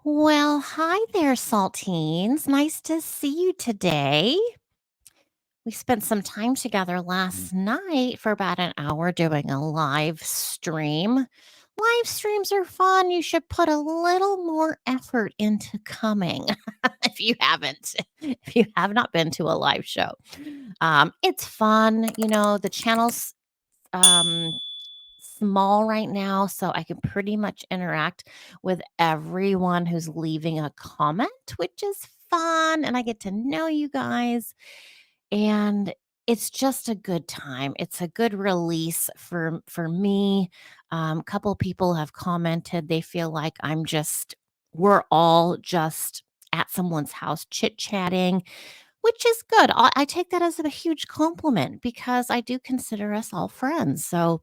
Well, hi there, Saltines. Nice to see you today. We spent some time together last night for about an hour doing a live stream. Live streams are fun. You should put a little more effort into coming if you haven't, if you have not been to a live show. It's fun. The channel's um, small right now, so I can pretty much interact with everyone who's leaving a comment, which is fun. And I get to know you guys. And it's just a good time. It's a good release for me. A couple people have commented they feel like we're all just at someone's house chit chatting, which is good. I take that as a huge compliment because I do consider us all friends. So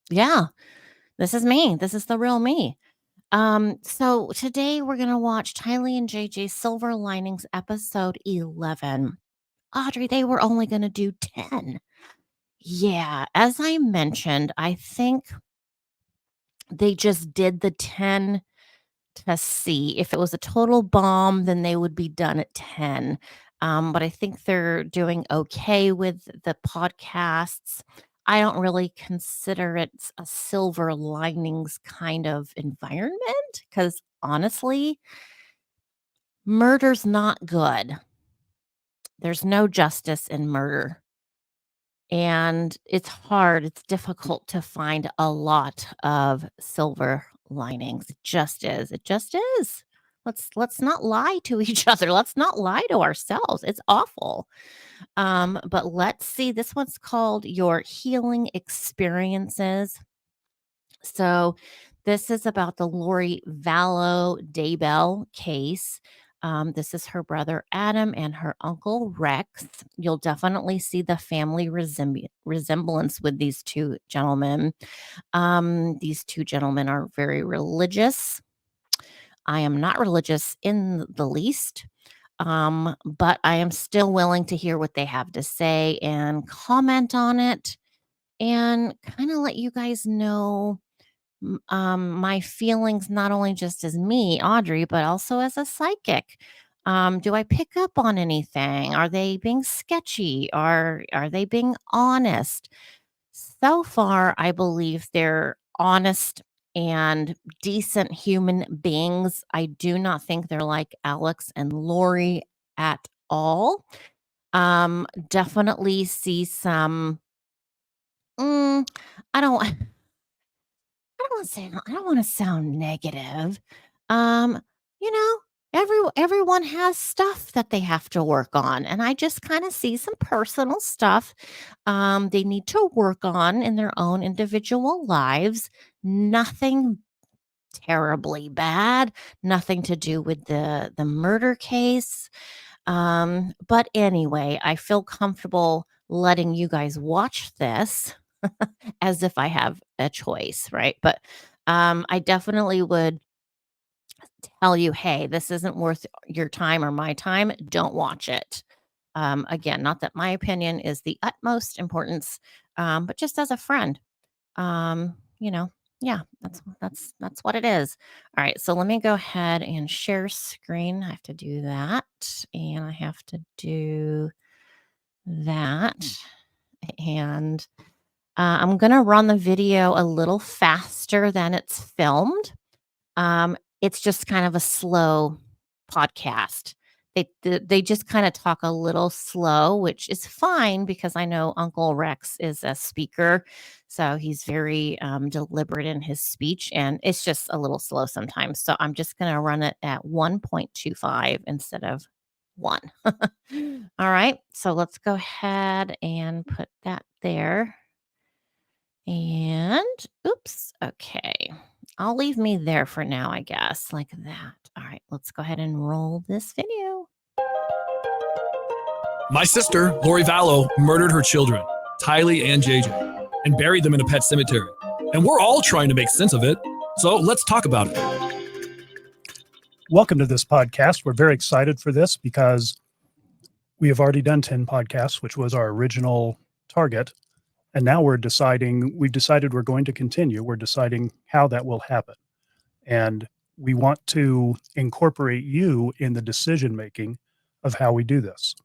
yeah, this is me. This is the real me. So today we're gonna watch Tylee and JJ's Silver Linings episode 11. Audrey, they were only gonna do 10. Yeah, as I mentioned, I think they just did the 10 to see. If it was a total bomb, then they would be done at 10. But I think they're doing okay with the podcasts. I don't really consider it a silver linings kind of environment because honestly, murder's not good. There's no justice in murder. And it's hard, it's difficult to find a lot of silver linings. It just is. It just is. Let's not lie to each other. Let's not lie to ourselves. It's awful. But let's see. This one's called Your Healing Experiences. So this is about the Lori Vallow Daybell case. This is her brother Adam and her uncle Rex. You'll definitely see the family resemblance with these two gentlemen. These two gentlemen are very religious. I am not religious in the least, but I am still willing to hear what they have to say and comment on it and kind of let you guys know my feelings, not only just as me, Audrey, but also as a psychic. Do I pick up on anything? Are they being sketchy? Are they being honest? So far, I believe they're honest and decent human beings. I do not think they're like Alex and Lori at all. Definitely see some. Mm, I don't. I don't wanna sound negative. Um, you know, everyone has stuff that they have to work on, and I just kinda see some personal stuff, they need to work on in their own individual lives. Nothing terribly bad, nothing to do with the murder case. But anyway, I feel comfortable letting you guys watch this as if I have a choice, right? But I definitely would tell you, hey, this isn't worth your time or my time. Don't watch it. Again, not that my opinion is the utmost importance, but just as a friend, um, you know, yeah, that's what it is. All right, so let me go ahead and share screen. I have to do that, and I have to do that, and I'm gonna run the video a little faster than it's filmed. It's just kind of a slow podcast. They just kinda talk a little slow, which is fine because I know Uncle Rex is a speaker, so he's very, deliberate in his speech, and it's just a little slow sometimes, so I'm just gonna run it at 1.25 instead of 1. Alright, so let's go ahead and put that there. And oops, okay. I'll leave me there for now, I guess, like that. All right, let's go ahead and roll this video. My sister, Lori Vallow, murdered her children, TYLEE and JJ, and buried them in a pet cemetery. And we're all trying to make sense of it. So let's talk about it. Welcome to this podcast. We're very excited for this because we have already done 10 podcasts, which was our original target. And now we've decided we're going to continue. We're deciding how that will happen. And we want to incorporate you in the decision making of how we do this.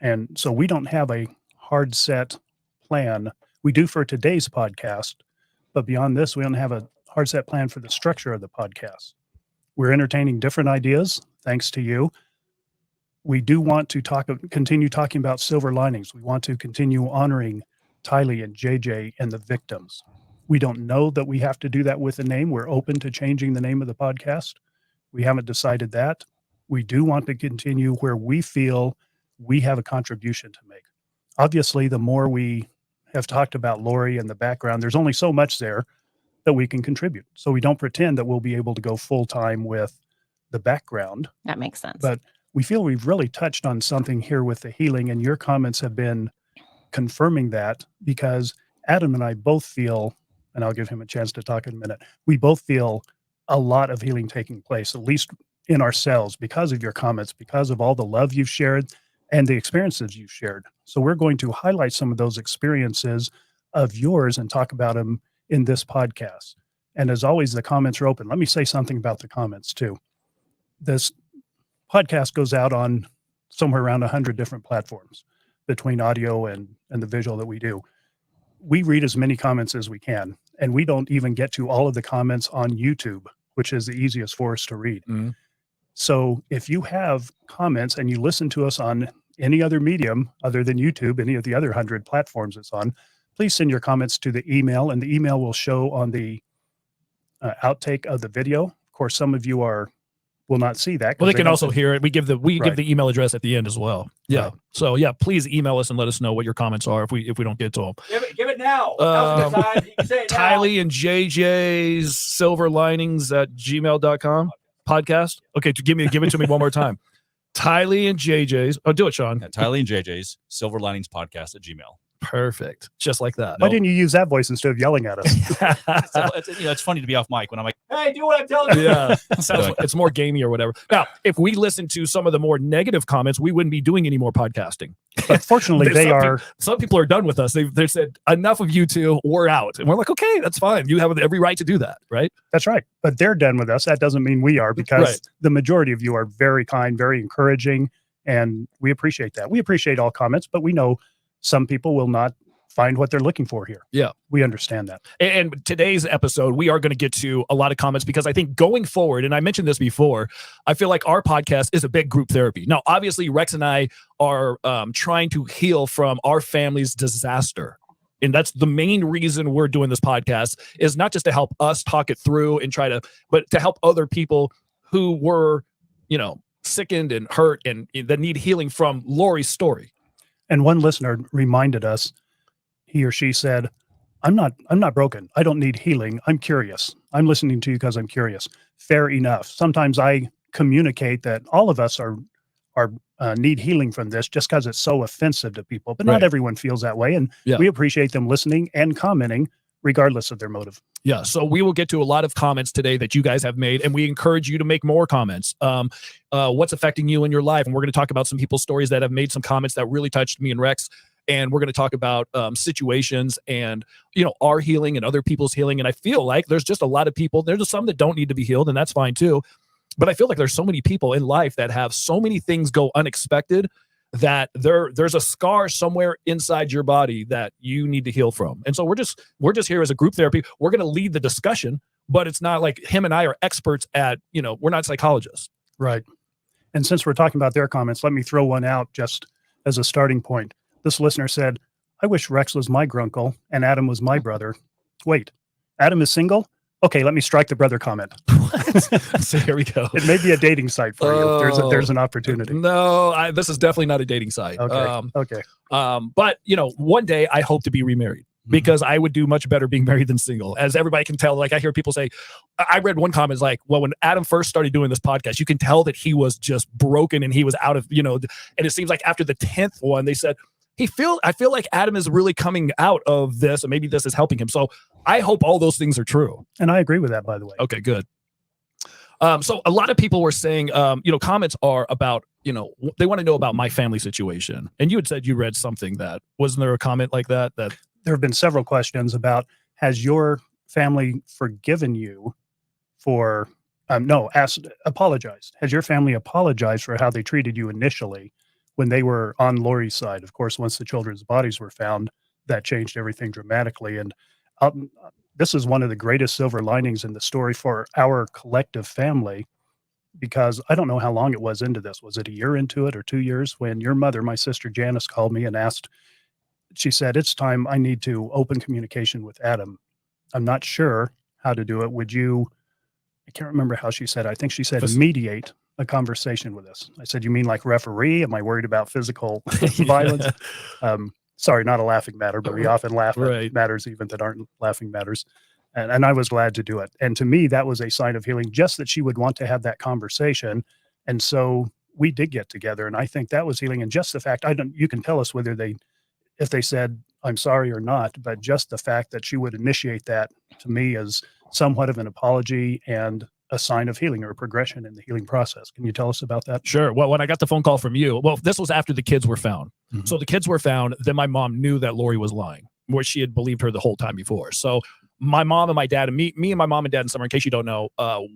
And so we don't have a hard set plan. We do for today's podcast, but beyond this, we don't have a hard set plan for the structure of the podcast. We're entertaining different ideas, thanks to you. We do want to continue talking about silver linings. We want to continue honoring TYLEE and JJ and the victims. We don't know that we have to do that with a name. We're open to changing the name of the podcast. We haven't decided that. We do want to continue where we feel we have a contribution to make. Obviously, the more we have talked about Lori and the background, there's only so much there that we can contribute. So we don't pretend that we'll be able to go full time with the background. That makes sense. But we feel we've really touched on something here with the healing, and your comments have been confirming that, because Adam and I both feel, and I'll give him a chance to talk in a minute, we both feel a lot of healing taking place, at least in ourselves, because of your comments, because of all the love you've shared and the experiences you've shared. So we're going to highlight some of those experiences of yours and talk about them in this podcast. And as always, the comments are open. Let me say something about the comments too. This podcast goes out on somewhere around 100 different platforms between audio and the visual that we do. We read as many comments as we can, and we don't even get to all of the comments on YouTube, which is the easiest for us to read. Mm-hmm. So if you have comments and you listen to us on any other medium other than YouTube, any of the other 100 platforms it's on, please send your comments to the email, and the email will show on the outtake of the video. Of course, some of you will not see that. Well, they can also hear it. We give the Right. email address at the end as well. Yeah. Right. So yeah, please email us and let us know what your comments are if we don't get to them. Give it now. Now's a good time. You can say it now. TYLEE and JJ's silver linings at gmail.com podcast. Okay, give it to me one more time. TYLEE and JJ's. Oh, do it, Sean. Yeah, TYLEE and JJ's silver linings podcast at Gmail. Perfect. Just like that. Why didn't you use that voice instead of yelling at us? So it's funny to be off mic when I'm like, hey, do what I'm telling you. Yeah, it's more gamey or whatever. Now, if we listen to some of the more negative comments, we wouldn't be doing any more podcasting. But fortunately, some people are done with us. They said, enough of you two, we're out. And we're like, okay, that's fine. You have every right to do that, right? That's right. But they're done with us. That doesn't mean we are, because Right. the majority of you are very kind, very encouraging, and we appreciate that. We appreciate all comments, but we know some people will not find what they're looking for here. Yeah. We understand that. And today's episode, we are going to get to a lot of comments, because I think going forward, and I mentioned this before, I feel like our podcast is a big group therapy. Now, obviously, Rex and I are trying to heal from our family's disaster. And that's the main reason we're doing this podcast, is not just to help us talk it through and but to help other people who were, sickened and hurt and that need healing from Lori's story. And one listener reminded us, he or she said, I'm not broken. I don't need healing. I'm curious. I'm listening to you because I'm curious. Fair enough. Sometimes I communicate that all of us are need healing from this just because it's so offensive to people, but not Right. everyone feels that way. And Yeah. we appreciate them listening and commenting regardless of their motive. Yeah, so we will get to a lot of comments today that you guys have made, and we encourage you to make more comments. What's affecting you in your life? And we're going to talk about some people's stories that have made some comments that really touched me and Rex. And we're going to talk about situations and, our healing and other people's healing. And I feel like there's just a lot of people, there's some that don't need to be healed, and that's fine too. But I feel like there's so many people in life that have so many things go unexpected that there's a scar somewhere inside your body that you need to heal from. And so we're just here as a group therapy. We're going to lead the discussion, but it's not like him and I are experts at, we're not psychologists. Right. And since we're talking about their comments, let me throw one out just as a starting point. This listener said, I wish Rex was my grunkle and Adam was my brother. Wait, Adam is single? Okay, let me strike the brother comment. So here we go. It may be a dating site for you. There's an opportunity. No, this is definitely not a dating site. Okay. Okay. But one day I hope to be remarried, because I would do much better being married than single. As everybody can tell, like I hear people say, I read one comment like, well, when Adam first started doing this podcast, you can tell that he was just broken and he was out of, and it seems like after the 10th one, they said, I feel like Adam is really coming out of this, and maybe this is helping him. So I hope all those things are true. And I agree with that, by the way. Okay, good. So a lot of people were saying, comments are about, they want to know about my family situation. And you had said you read something wasn't there a comment like that? That there have been several questions about, has your family forgiven you for No, apologized. Has your family apologized for how they treated you initially when they were on Lori's side? Of course, once the children's bodies were found, that changed everything dramatically. And this is one of the greatest silver linings in the story for our collective family, because I don't know how long it was into this. Was it a year into it or 2 years when your mother, my sister Janice, called me and asked, she said, "It's time I need to open communication with Adam. I'm not sure how to do it. Would you," I can't remember how she said it. I think she said, "mediate a conversation with us." I said, "You mean like referee? Am I worried about physical violence?" Sorry, not a laughing matter, but we often laugh Right. at matters even that aren't laughing matters. And I was glad to do it. And to me, that was a sign of healing, just that she would want to have that conversation. And so we did get together. And I think that was healing. And just the fact, you can tell us whether if they said, "I'm sorry" or not, but just the fact that she would initiate that, to me, is somewhat of an apology and a sign of healing or a progression in the healing process. Can you tell us about that? Sure. Well, when I got the phone call from you, well, this was after the kids were found. Mhm. So the kids were found. Then my mom knew that Lori was lying, where she had believed her the whole time before. So my mom and my dad, and me and my mom and dad in summer, in case you don't know,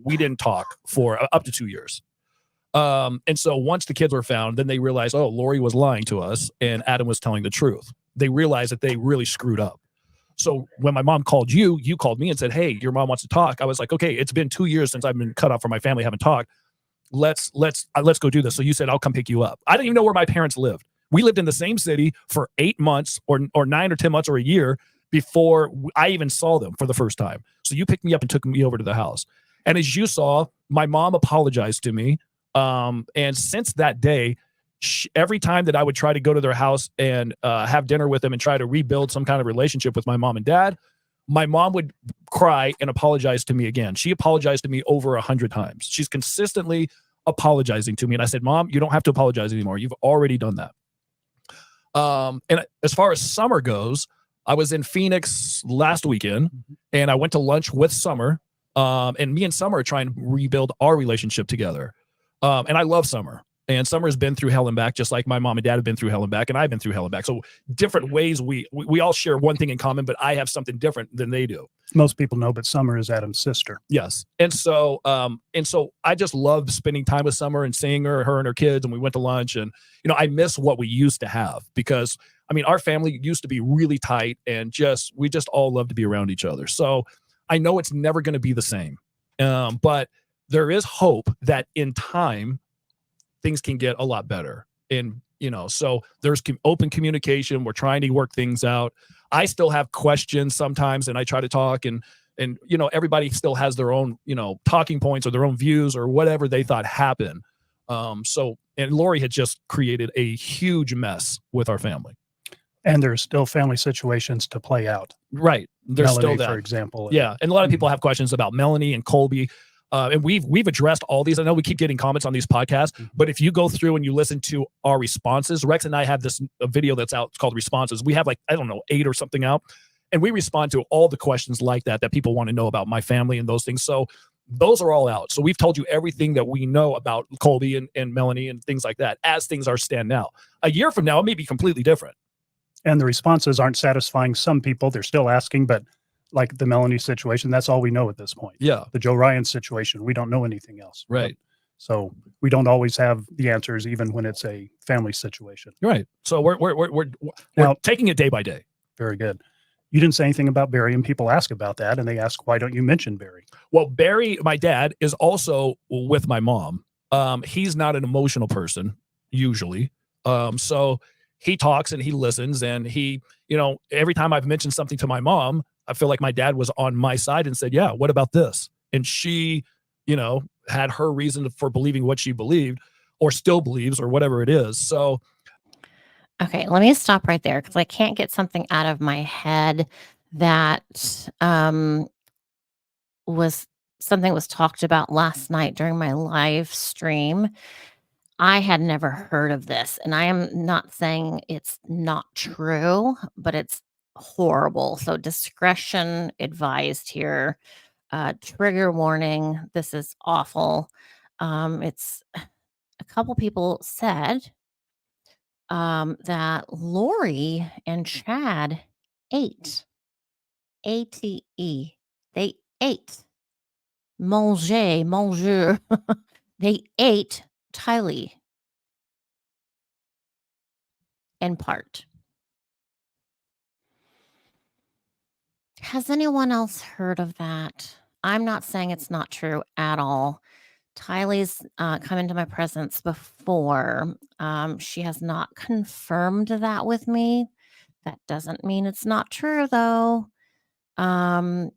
we didn't talk for up to 2 years. And so once the kids were found, then they realized, oh, Lori was lying to us and Adam was telling the truth. They realized that they really screwed up. So when my mom called you, you called me and said, "Hey, your mom wants to talk." I was like, "Okay, it's been 2 years since I've been cut off from my family, haven't talked. Let's go do this." So you said, "I'll come pick you up." I didn't even know where my parents lived. We lived in the same city for 8 months or 9 or 10 months or a year before I even saw them for the first time. So you picked me up and took me over to the house. And as you saw, my mom apologized to me. And since that day, every time that I would try to go to their house and have dinner with them and try to rebuild some kind of relationship with my mom and dad, my mom would cry and apologize to me again. She apologized to me over 100 times. She's consistently apologizing to me. And I said, "Mom, you don't have to apologize anymore. You've already done that." And as far as summer goes, I was in Phoenix last weekend and I went to lunch with Summer. And me and Summer are trying to rebuild our relationship together. And I love Summer. And Summer's been through hell and back, just like my mom and dad have been through hell and back, and I've been through hell and back. So different ways we all share one thing in common, but I have something different than they do. Most people know, but Summer is Adam's sister. Yes. And so I just love spending time with Summer and seeing her and her kids. And we went to lunch, and, I miss what we used to have, because I mean, our family used to be really tight and we just all love to be around each other. So I know it's never going to be the same. But there is hope that in time, things can get a lot better. And, so there's open communication. We're trying to work things out. I still have questions sometimes, and I try to talk, and everybody still has their own, talking points or their own views or whatever they thought happened. And Lori had just created a huge mess with our family. And there's still family situations to play out. Right. There's Melanie, still that. for example. Yeah. And a lot of people have questions about Melanie and Colby. And we've addressed all these. I know we keep getting comments on these podcasts, but if you go through and you listen to our responses, Rex and I have this video that's out. It's called Responses. We have 8 or something out, and we respond to all the questions like that people want to know about my family and those things. So those are all out. So we've told you everything that we know about Colby and Melanie and things like that, as things are stand now. A year from now, it may be completely different. And the responses aren't satisfying some people. They're still asking, but like the Melanie situation, that's all we know at this point. Yeah. The Joe Ryan situation, we don't know anything else. Right. So we don't always have the answers, even when it's a family situation. Right. So we're now taking it day by day. Very good. You didn't say anything about Barry, and people ask about that, and they ask, why don't you mention Barry? Well, Barry, my dad, is also with my mom. He's not an emotional person usually. So he talks and he listens, and he, every time I've mentioned something to my mom, I feel like my dad was on my side and said, "Yeah, what about this?" And she, had her reason for believing what she believed or still believes or whatever it is. So. Okay, let me stop right there, because I can't get something out of my head that was talked about last night during my live stream. I had never heard of this, and I am not saying it's not true, but it's horrible. So discretion advised here. Trigger warning. This is awful. It's a couple people said that Lori and Chad ate. ATE. They ate. manger. They ate TYLEE in part. Has anyone else heard of that? I'm not saying it's not true at all. Tylee's come into my presence before. She has not confirmed that with me. That doesn't mean it's not true, though. Um,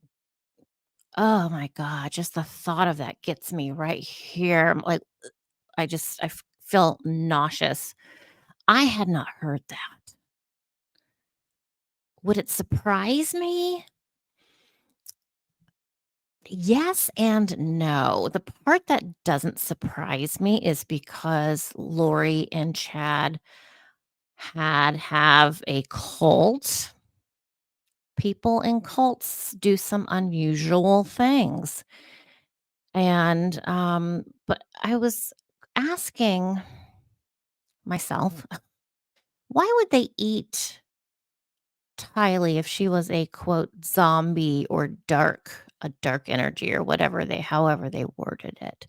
oh my God, just the thought of that gets me right here. Like, I feel nauseous. I had not heard that. Would it surprise me? Yes and no. The part that doesn't surprise me is because Lori and Chad have a cult. People in cults do some unusual things. And but I was asking myself, why would they eat Tylee if she was a quote zombie or a dark energy or however they worded it?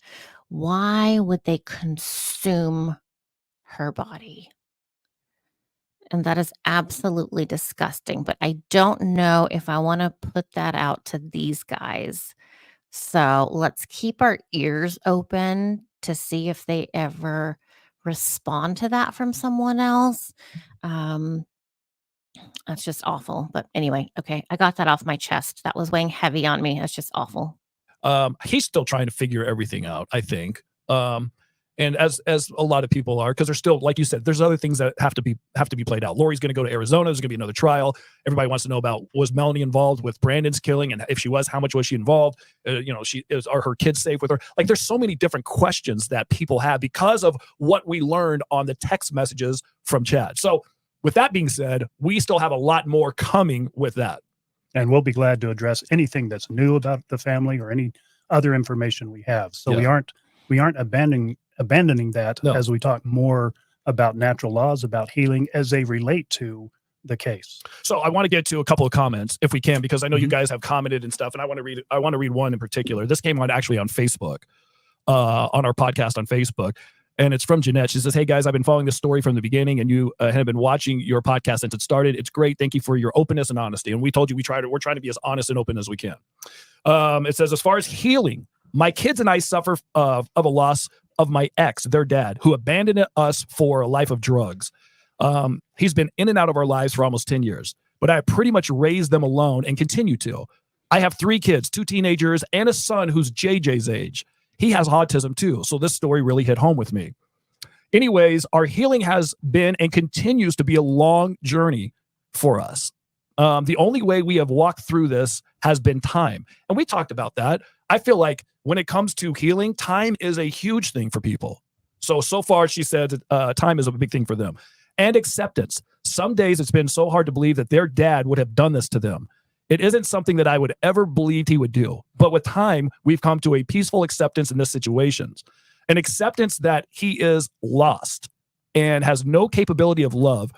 Why would they consume her body? And that is absolutely disgusting, but I don't know if I want to put that out to these guys. So let's keep our ears open to see if they ever respond to that from someone else. Um, that's just awful. But anyway, okay, I got that off my chest. That was weighing heavy on me. That's just awful. He's still trying to figure everything out, I think. And as a lot of people are, because there's still, like you said, there's other things that have to be played out. Lori's going to go to Arizona. There's going to be another trial. Everybody wants to know about, was Melanie involved with Brandon's killing, and if she was, how much was she involved? Are her kids safe with her? Like, there's so many different questions that people have because of what we learned on the text messages from Chad. So, with that being said, we still have a lot more coming with that. And we'll be glad to address anything that's new about the family or any other information we have. So we aren't abandoning that as we talk more about natural laws, about healing as they relate to the case. So I want to get to a couple of comments if we can, because I know you guys have commented and stuff, and I want to read one in particular. This came on actually on Facebook, on our podcast on Facebook. And it's from Jeanette. She says, "Hey guys, I've been following this story from the beginning, and you have been watching your podcast since it started. It's great. Thank you for your openness and honesty." And we told you we're trying to be as honest and open as we can. It says, "As far as healing, my kids and I suffer of a loss of my ex, their dad, who abandoned us for a life of drugs. He's been in and out of our lives for almost 10 years, but I pretty much raised them alone and continue to. I have 3 kids, 2 teenagers, and a son who's JJ's age. He has autism too, so this story really hit home with me. Anyways, our healing has been and continues to be a long journey for us. The only way we have walked through this has been time." And we talked about that. I feel like when it comes to healing, time is a huge thing for people. So far, she said time is a big thing for them. And acceptance. Some days it's been so hard to believe that their dad would have done this to them. It isn't something that I would ever believed he would do. But with time, we've come to a peaceful acceptance in this situation. An acceptance that he is lost and has no capability of love.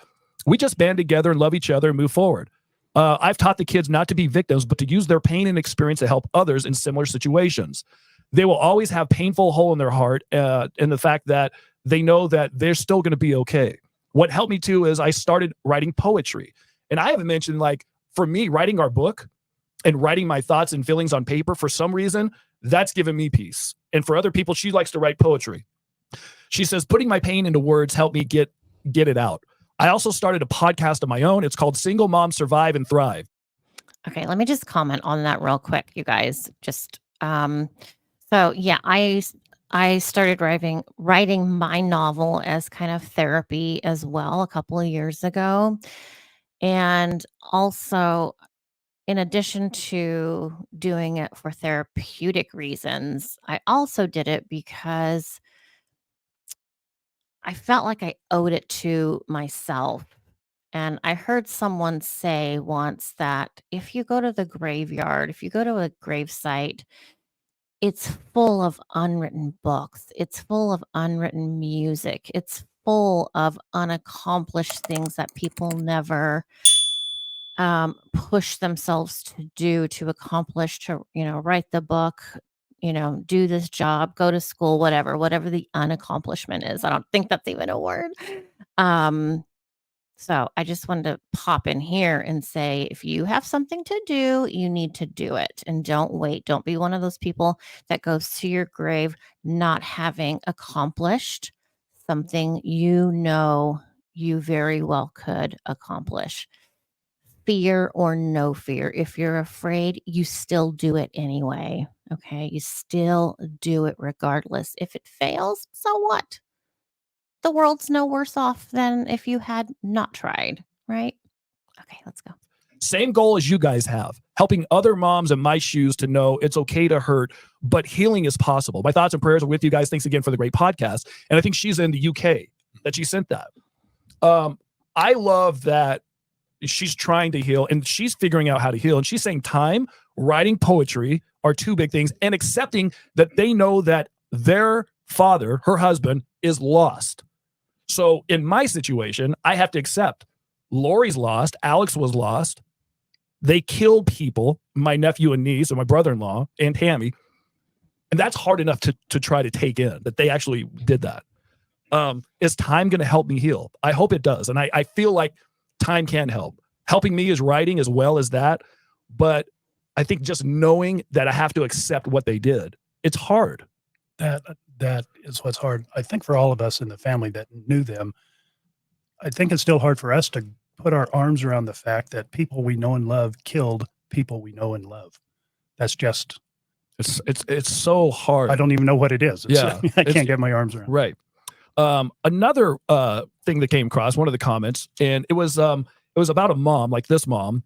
We just band together and love each other and move forward. I've taught the kids not to be victims, but to use their pain and experience to help others in similar situations. They will always have painful hole in their heart, and the fact that they know that they're still going to be okay. What helped me too is I started writing poetry. And I haven't mentioned, like, for me, writing our book and writing my thoughts and feelings on paper, for some reason, that's given me peace. And for other people, she likes to write poetry. She says, "Putting my pain into words helped me get it out. I also started a podcast of my own. It's called Single Moms Survive and Thrive." Okay, let me just comment on that real quick, you guys. Just so yeah, I started writing my novel as kind of therapy as well a couple of years ago. And also, in addition to doing it for therapeutic reasons, I also did it because I felt like I owed it to myself. And I heard someone say once that if you go to the graveyard, if you go to a gravesite, it's full of unwritten books. It's full of unwritten music. It's full of unaccomplished things that people never push themselves to do, to accomplish, to, write the book, do this job, go to school, whatever the unaccomplishment is. I don't think that's even a word. So I just wanted to pop in here and say, if you have something to do, you need to do it and don't wait. Don't be one of those people that goes to your grave not having accomplished something you very well could accomplish. Fear or no fear. If you're afraid, you still do it anyway. Okay. You still do it regardless. If it fails, so what? The world's no worse off than if you had not tried, right? Okay, let's go. Same goal as you guys have, helping other moms in my shoes to know it's okay to hurt, but healing is possible. My thoughts and prayers are with you guys. Thanks again for the great podcast. And I think she's in the UK that she sent that. I love that she's trying to heal and she's figuring out how to heal. And she's saying time, writing poetry are two big things, and accepting that they know that their father, her husband, is lost. So in my situation, I have to accept Lori's lost. Alex was lost. They killed people, my nephew and niece and my brother-in-law and Tammy. And that's hard enough to try to take in that they actually did that. Is time going to help me heal? I hope it does. And I feel like time can help. Helping me is writing as well as that. But I think just knowing that I have to accept what they did, it's hard. That is what's hard. I think for all of us in the family that knew them, I think it's still hard for us to put our arms around the fact that people we know and love killed people we know and love. That's just it's so hard. I don't even know what it is. I can't get my arms around. Right. Another thing that came across one of the comments, and it was about a mom, like this mom,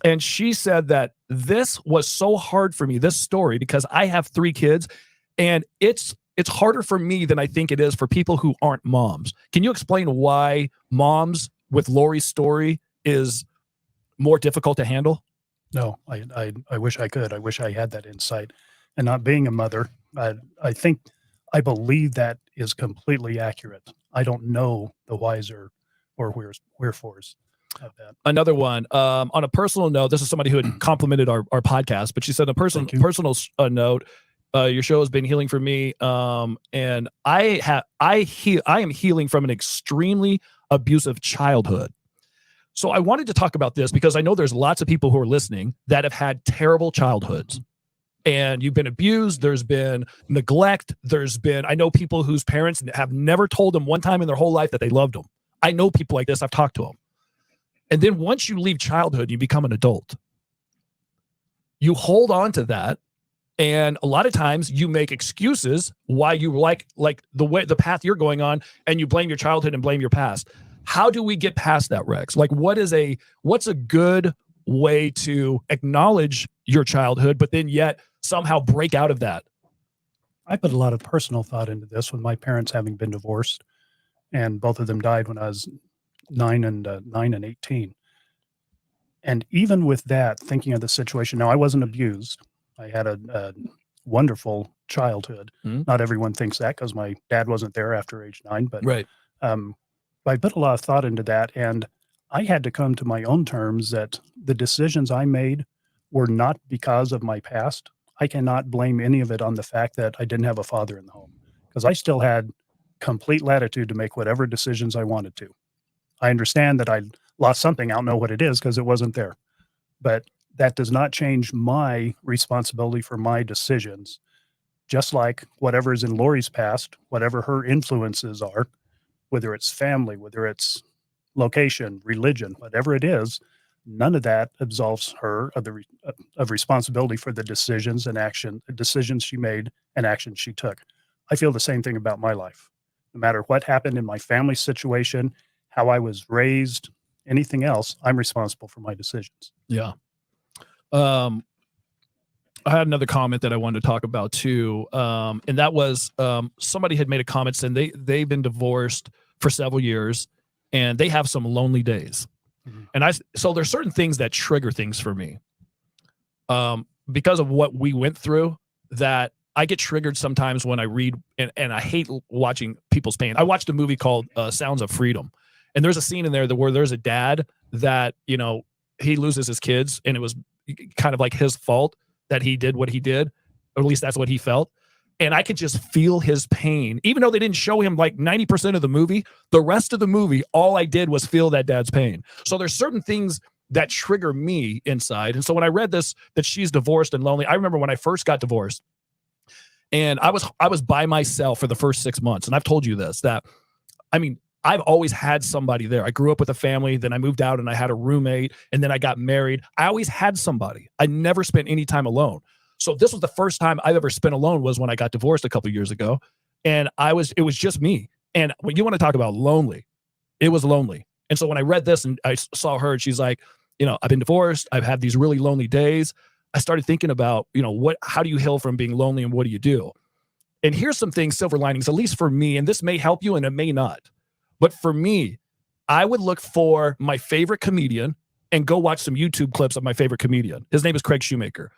and she said that this was so hard for me, this story, because I have 3 kids, and it's harder for me than I think it is for people who aren't moms. Can you explain why moms with Lori's story is more difficult to handle? No, I wish I could. I wish I had that insight. And not being a mother, I believe that is completely accurate. I don't know the whys or wherefores of that. Another one, on a personal note, this is somebody who had complimented our podcast, but she said, personal note, your show has been healing for me. And I am healing from an extremely abusive childhood. So I wanted to talk about this because I know there's lots of people who are listening that have had terrible childhoods. And you've been abused. There's been neglect. I know people whose parents have never told them one time in their whole life that they loved them. I know people like this. I've talked to them. And then once you leave childhood, you become an adult. You hold on to that. And a lot of times you make excuses why you like the path you're going on, and you blame your childhood and blame your past. How do we get past that, Rex? Like, what's a good way to acknowledge your childhood, but then yet somehow break out of that? I put a lot of personal thought into this with my parents having been divorced, and both of them died when I was 9 and 18. And even with that, thinking of the situation, now I wasn't abused. I had a wonderful childhood. Mm-hmm. Not everyone thinks that because my dad wasn't there after age 9, but right. I put a lot of thought into that, and I had to come to my own terms that the decisions I made were not because of my past. I cannot blame any of it on the fact that I didn't have a father in the home, because I still had complete latitude to make whatever decisions I wanted to. I understand that I lost something. I don't know what it is because it wasn't there, but that does not change my responsibility for my decisions. Just like whatever is in Lori's past, whatever her influences are, whether it's family, whether it's location, religion, whatever it is, none of that absolves her of responsibility for the decisions she made and actions she took. I feel the same thing about my life. No matter what happened in my family situation, how I was raised, anything else, I'm responsible for my decisions. Yeah. I had another comment that I wanted to talk about too. And that was, somebody had made a comment saying they've been divorced for several years and they have some lonely days. Mm-hmm. And so there's certain things that trigger things for me. Because of what we went through, that I get triggered sometimes when I read, and I hate watching people's pain. I watched a movie called Sounds of Freedom. And there's a scene in there where there's a dad that, he loses his kids, and it was kind of like his fault that he did what he did. or at least that's what he felt. And I could just feel his pain, even though they didn't show him like 90% of the movie. The rest of the movie, all I did was feel that dad's pain. So there's certain things that trigger me inside. And so when I read this, that she's divorced and lonely, I remember when I first got divorced, and I was by myself for the first 6 months. And I've told you this, that I mean, I've always had somebody there. I grew up with a family, then I moved out and I had a roommate, and then I got married. I always had somebody. I never spent any time alone. So this was the first time I've ever spent alone, was when I got divorced a couple of years ago. And it was just me. And when you want to talk about lonely, it was lonely. And so when I read this and I saw her, and she's like, I've been divorced. I've had these really lonely days. I started thinking about, how do you heal from being lonely, and what do you do? And here's some things, silver linings, at least for me, and this may help you and it may not. But for me, I would look for my favorite comedian and go watch some YouTube clips of my favorite comedian. His name is Craig Shoemaker.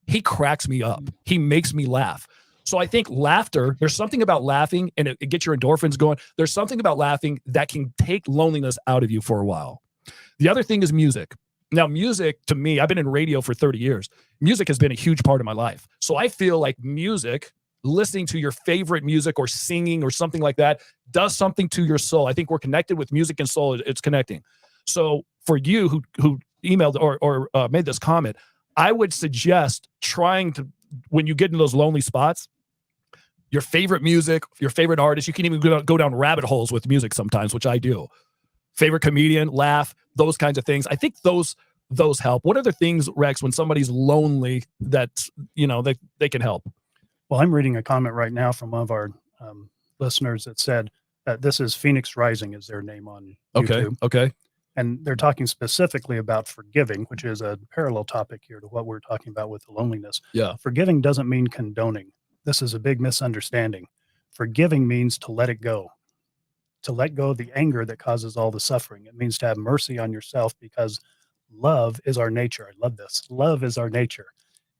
He cracks me up. He makes me laugh. So I think laughter, there's something about laughing, and it gets your endorphins going. There's something about laughing that can take loneliness out of you for a while. The other thing is music. Now, music, to me, I've been in radio for 30 years. Music has been a huge part of my life. So I feel like music, listening to your favorite music or singing or something like that, does something to your soul. I think we're connected with music and soul. It's connecting. So for you who emailed or made this comment, I would suggest trying to, when you get into those lonely spots, your favorite music, your favorite artist, you can even go down rabbit holes with music sometimes, which I do. Favorite comedian, laugh, those kinds of things. I think those help. What other things, Rex, when somebody's lonely that, they can help? Well, I'm reading a comment right now from one of our listeners that said that this is Phoenix Rising is their name on YouTube. Okay. And they're talking specifically about forgiving, which is a parallel topic here to what we're talking about with the loneliness. Yeah. Forgiving doesn't mean condoning. This is a big misunderstanding. Forgiving means to let it go of the anger that causes all the suffering. It means to have mercy on yourself, because love is our nature. I love this. Love is our nature.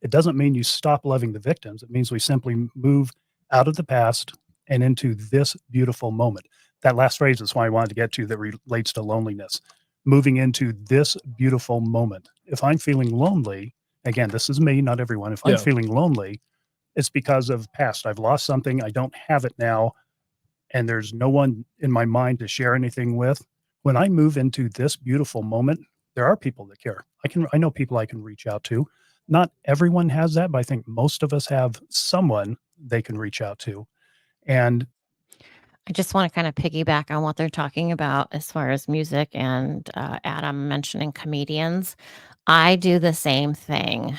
It doesn't mean you stop loving the victims. It means we simply move out of the past and into this beautiful moment. That last phrase is why I wanted to get to, that relates to loneliness. Moving into this beautiful moment. If I'm feeling lonely, again, this is me, not everyone. If I'm feeling lonely, it's because of past. I've lost something. I don't have it now. And there's no one in my mind to share anything with. When I move into this beautiful moment, there are people that care. I know people I can reach out to. Not everyone has that, but I think most of us have someone they can reach out to. And I just want to kind of piggyback on what they're talking about as far as music and Adam mentioning comedians. I do the same thing.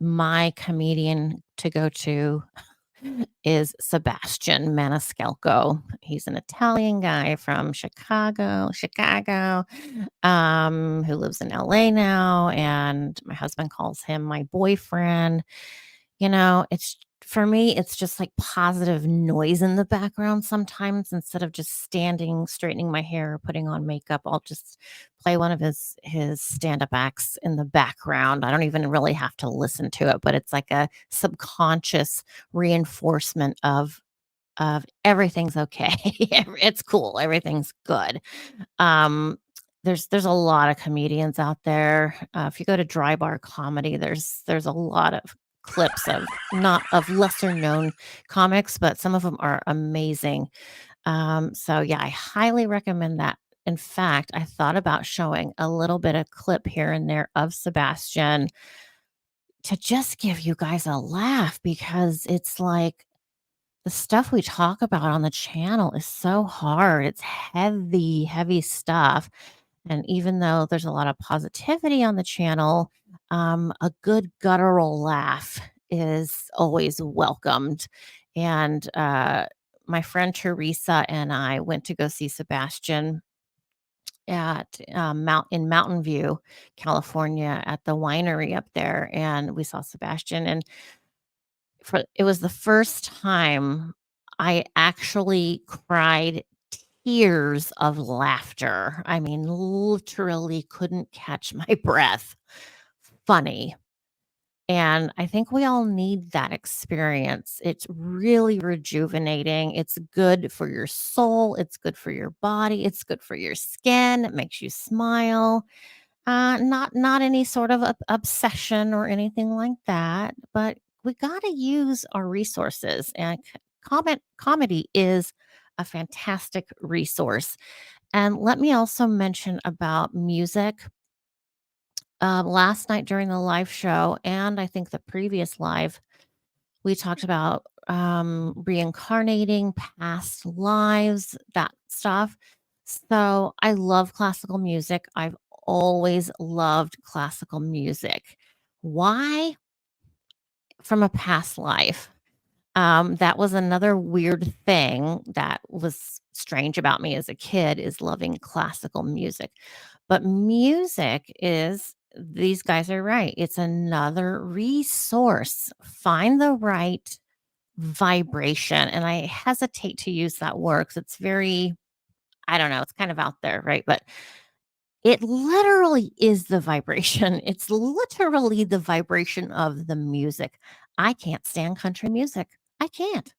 My comedian to go to is Sebastian Maniscalco. He's an Italian guy from Chicago, who lives in LA now, and my husband calls him my boyfriend. It's for me, it's just like positive noise in the background sometimes. Instead of just standing, straightening my hair, or putting on makeup, I'll just play one of his stand-up acts in the background. I don't even really have to listen to it, but it's like a subconscious reinforcement of everything's okay. It's cool. Everything's good. There's a lot of comedians out there. If you go to Dry Bar Comedy, there's a lot of clips of not of lesser known comics, but some of them are amazing. So yeah, I highly recommend that. In fact, I thought about showing a little bit of clip here and there of Sebastian to just give you guys a laugh, because it's like the stuff we talk about on the channel is so hard. It's heavy, heavy stuff. And even though there's a lot of positivity on the channel, a good guttural laugh is always welcomed. And my friend Teresa and I went to go see Sebastian at in Mountain View, California, at the winery up there, and we saw Sebastian. And it was the first time I actually cried tears of laughter. I mean, literally couldn't catch my breath. Funny. And I think we all need that experience. It's really rejuvenating. It's good for your soul. It's good for your body. It's good for your skin. It makes you smile. Not any sort of obsession or anything like that, but we got to use our resources, and comedy is a fantastic resource. And let me also mention about music. Last night during the live show, and I think the previous live, we talked about reincarnating, past lives, that stuff. So I love classical music. I've always loved classical music. Why? From a past life. That was another weird thing that was strange about me as a kid, is loving classical music. But music is, these guys are right. It's another resource. Find the right vibration. And I hesitate to use that word because it's very, I don't know, it's kind of out there, right? But it literally is the vibration. It's literally the vibration of the music. I can't stand country music. I can't.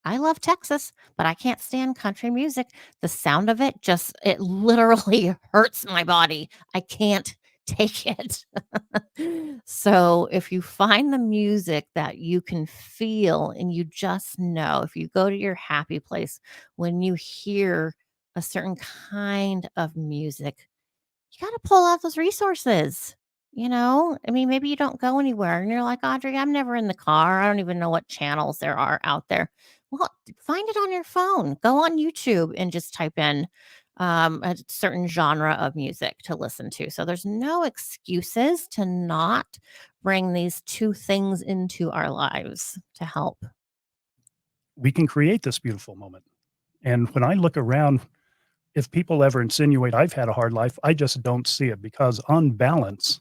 I love Texas, but I can't stand country music. The sound of it just, it literally hurts my body. I can't take it. So if you find the music that you can feel and you just know, if you go to your happy place, when you hear a certain kind of music, you got to pull out those resources. I mean, maybe you don't go anywhere and you're like, Audrey, I'm never in the car. I don't even know what channels there are out there. Well, find it on your phone. Go on YouTube and just type in a certain genre of music to listen to. So there's no excuses to not bring these two things into our lives to help. We can create this beautiful moment. And when I look around, if people ever insinuate I've had a hard life, I just don't see it, because on balance,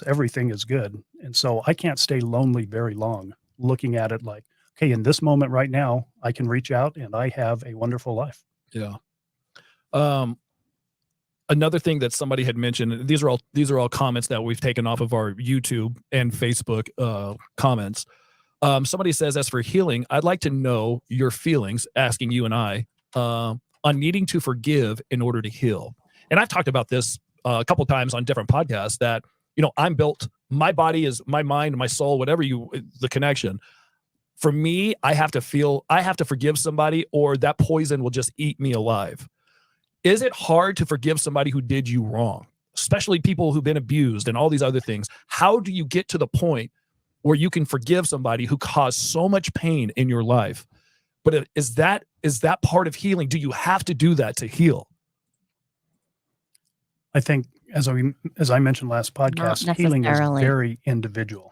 everything is good. And so I can't stay lonely very long looking at it like, okay, in this moment right now, I can reach out and I have a wonderful life. Yeah. Another thing that somebody had mentioned, these are all comments that we've taken off of our YouTube and Facebook comments. Somebody says, as for healing, I'd like to know your feelings, asking you and I, on needing to forgive in order to heal. And I've talked about this a couple times on different podcasts, that, I'm built, my body is my mind, my soul, whatever the connection. For me, I have to forgive somebody, or that poison will just eat me alive. Is it hard to forgive somebody who did you wrong, especially people who've been abused and all these other things? How do you get to the point where you can forgive somebody who caused so much pain in your life? But is that part of healing? Do you have to do that to heal? I think, as I mentioned last podcast, healing is necessarily. very individual.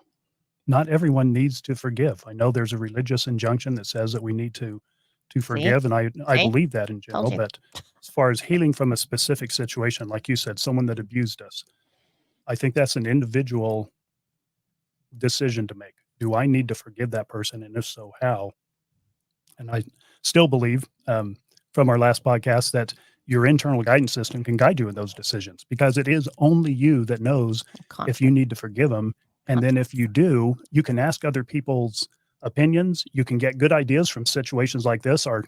Not everyone needs to forgive. I know there's a religious injunction that says that we need to forgive, and I See? believe that in Told general. you. But as far as healing from a specific situation, like you said, someone that abused us, I think that's an individual decision to make. Do I need to forgive that person? And if so, how? And I still believe, from our last podcast, that your internal guidance system can guide you in those decisions, because it is only you that knows if you need to forgive them. And then if you do, you can ask other people's opinions. You can get good ideas from situations like this, our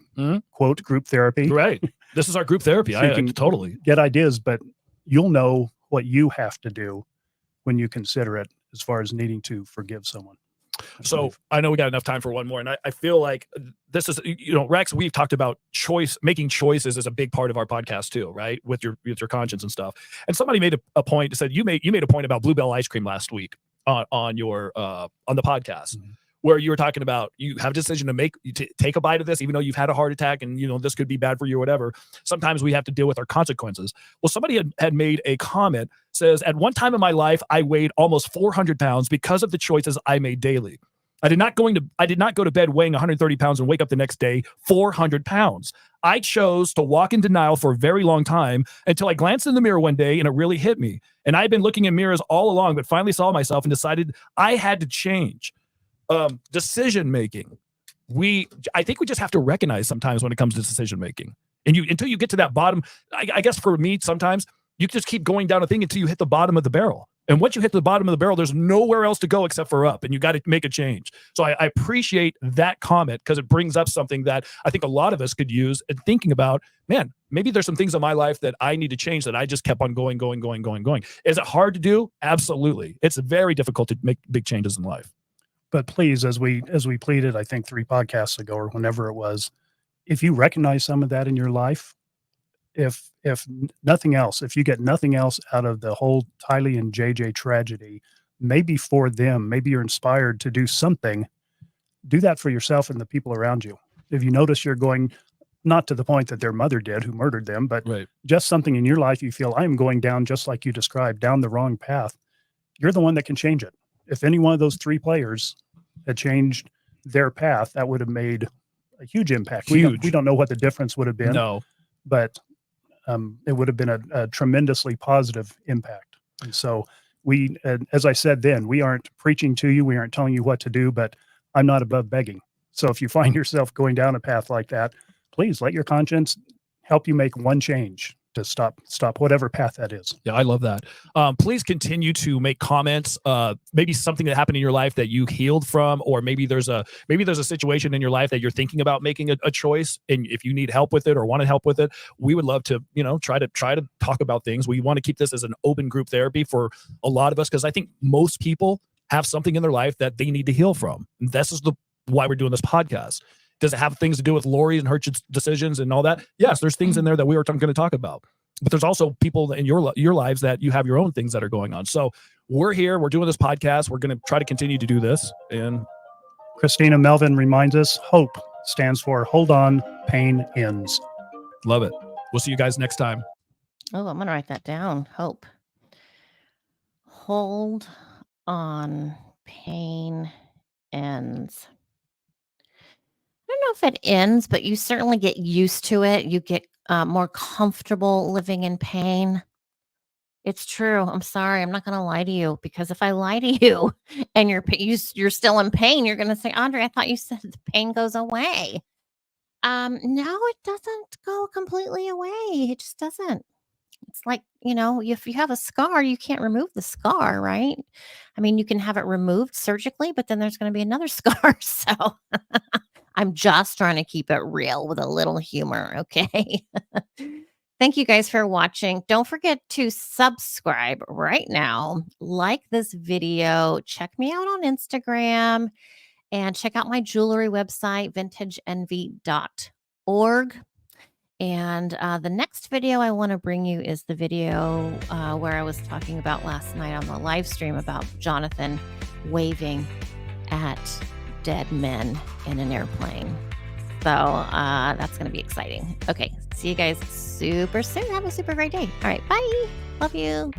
quote group therapy. Right. This is our group therapy. So you I can totally get ideas, but you'll know what you have to do when you consider it, as far as needing to forgive someone. So I know we got enough time for one more, and I feel like this is, Rex, we've talked about making choices is a big part of our podcast too, right? With your conscience and stuff. And somebody made a point, said you made a point about Bluebell ice cream last week on the podcast, where you were talking about you have a decision to make, take a bite of this, even though you've had a heart attack and this could be bad for you or whatever. Sometimes we have to deal with our consequences. Well, somebody had made a comment, says, at one time in my life, I weighed almost 400 pounds because of the choices I made daily. I did not go to bed weighing 130 pounds and wake up the next day 400 pounds. I chose to walk in denial for a very long time until I glanced in the mirror one day and it really hit me. And I've been looking in mirrors all along, but finally saw myself and decided I had to change. Decision making. I think we just have to recognize sometimes when it comes to decision making. And until you get to that bottom, I guess for me, sometimes you just keep going down a thing until you hit the bottom of the barrel. And once you hit the bottom of the barrel, there's nowhere else to go except for up, and you got to make a change. So I appreciate that comment because it brings up something that I think a lot of us could use in thinking about, man, maybe there's some things in my life that I need to change that I just kept on going. Is it hard to do? Absolutely. It's very difficult to make big changes in life. But please, as we pleaded, I think 3 podcasts ago or whenever it was, if you recognize some of that in your life, if nothing else, if you get nothing else out of the whole TYLEE and JJ tragedy, maybe for them, maybe you're inspired to do something, do that for yourself and the people around you. If you notice you're going, not to the point that their mother did who murdered them, but Right. just something in your life you feel, I'm going down, just like you described, down the wrong path, you're the one that can change it. If any one of those 3 players had changed their path, that would have made a huge impact. We don't know what the difference would have been. No. But it would have been a tremendously positive impact. And so we, as I said then, we aren't preaching to you. We aren't telling you what to do, but I'm not above begging. So if you find yourself going down a path like that, please let your conscience help you make one change to stop whatever path that is. Yeah, I love that. Please continue to make comments. Maybe something that happened in your life that you healed from, or maybe there's a situation in your life that you're thinking about making a choice, and if you need help with it or want to help with it, we would love to, try to talk about things. We want to keep this as an open group therapy for a lot of us, because I think most people have something in their life that they need to heal from. And this is why we're doing this podcast. Does it have things to do with Lori and her decisions and all that? Yes, there's things in there that we are going to talk about. But there's also people in your lives that you have your own things that are going on. So we're here. We're doing this podcast. We're going to try to continue to do this. And Christina Melvin reminds us, HOPE stands for Hold On, Pain Ends. Love it. We'll see you guys next time. Oh, I'm going to write that down. Hope. Hold on, pain ends. I don't know if it ends, but you certainly get used to it. You get more comfortable living in pain. It's true. I'm sorry. I'm not going to lie to you, because if I lie to you and you're still in pain, you're going to say, Andre, I thought you said the pain goes away. No, it doesn't go completely away. It just doesn't. It's like, if you have a scar, you can't remove the scar, right? I mean, you can have it removed surgically, but then there's going to be another scar. So I'm just trying to keep it real with a little humor, okay? Thank you guys for watching. Don't forget to subscribe right now. Like this video. Check me out on Instagram and check out my jewelry website, vintageenvy.org. And the next video I want to bring you is the video where I was talking about last night on the live stream about Jonathan waving at dead men in an airplane. So that's going to be exciting. Okay, see you guys super soon. Have a super great day. All right, bye. Love you.